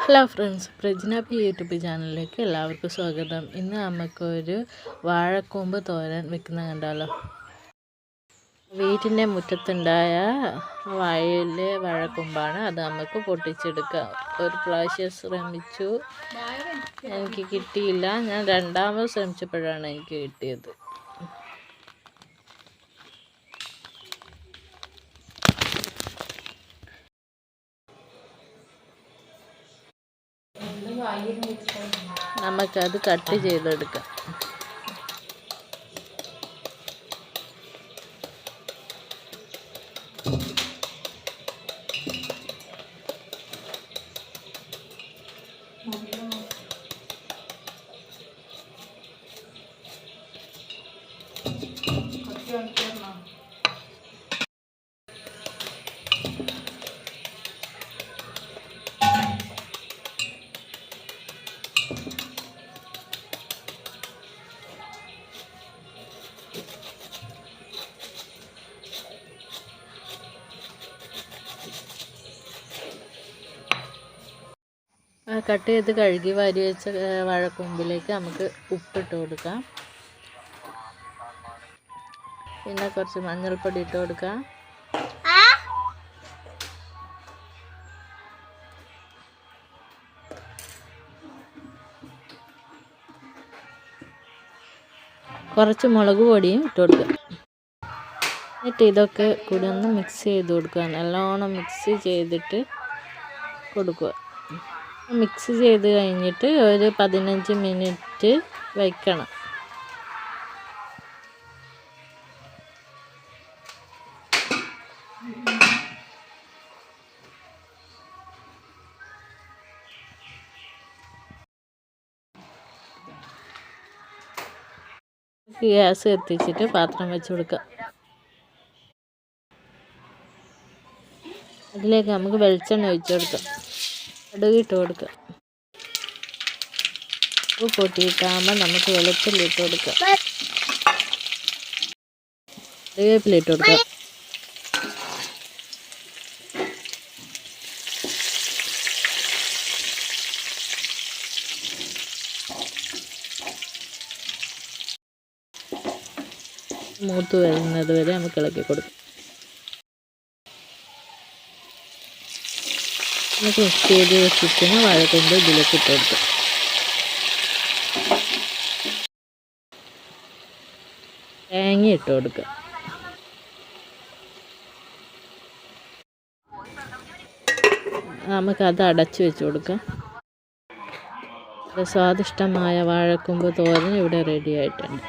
Hello friends, പ്രജ്നാപ്പി YouTube ചാനലിലേക്ക് എല്ലാവർക്കും സ്വാഗതം. ഇന്ന് നമുക്കൊരു വാഴക്കൂമ്പ് തോരൻ വെക്കുന്ന കണ്ടാലോ. വീട്ടിൻ്റെ മുറ്റത്തുണ്ടായ വാഴയിലെ വാഴക്കൂമ്പാണ്. അത് നമുക്ക് പൊട്ടിച്ചെടുക്കാം. ഒരു പ്രാവശ്യം ശ്രമിച്ചു, എനിക്ക് കിട്ടിയില്ല. ഞാൻ രണ്ടാമത് ശ്രമിച്ചപ്പോഴാണ് എനിക്ക് കിട്ടിയത്. നമുക്കത് കട്ട് ചെയ്തെടുക്കാം. കട്ട് ചെയ്ത് കഴുകി വാരി വെച്ച വാഴക്കൂമ്പിലേക്ക് നമുക്ക് ഉപ്പിട്ട് കൊടുക്കാം. പിന്നെ കുറച്ച് മഞ്ഞൾപ്പൊടി ഇട്ട് കൊടുക്കാം. കുറച്ച് മുളക് പൊടിയും ഇട്ട് കൊടുക്കുക. എന്നിട്ട് ഇതൊക്കെ കൂടി ഒന്ന് മിക്സ് ചെയ്ത് കൊടുക്കുക. നല്ലോണം മിക്സ് ചെയ്തിട്ട് കൊടുക്കുക. മിക്സ് ചെയ്ത് കഴിഞ്ഞിട്ട് ഒരു 15 മിനിറ്റ് വയ്ക്കണം. ഗ്യാസ് കത്തിച്ചിട്ട് പാത്രം വെച്ച് കൊടുക്കുക. അതിലേക്ക് നമുക്ക് വെളിച്ചെണ്ണ ഒഴിച്ച് കൊടുക്കാം. കടുക് ഇട്ട് കൊടുക്കുക. ഉപ്പ് പൊട്ടിയിട്ടാകുമ്പോൾ നമുക്ക് വെളുത്തുള്ളി ഇട്ട് കൊടുക്കാം. കറിവേപ്പില ഇട്ട് കൊടുക്കുക. മൂത്ത് വരുന്നത് വരെ നമുക്ക് ഇളക്കി കൊടുക്കാം. നമുക്ക് മിക്സ് ചെയ്ത് വെച്ചിരിക്കുന്ന വാഴക്കൂമ്പ് ഇതിലേക്ക് ഇട്ട് കൊടുക്കാം. തേങ്ങ ഇട്ട് കൊടുക്കുക. നമുക്കത് അടച്ച് വെച്ച് കൊടുക്കാം. സ്വാദിഷ്ടമായ വാഴക്കൂമ്പ് തോരൻ ഇവിടെ റെഡി ആയിട്ടുണ്ട്.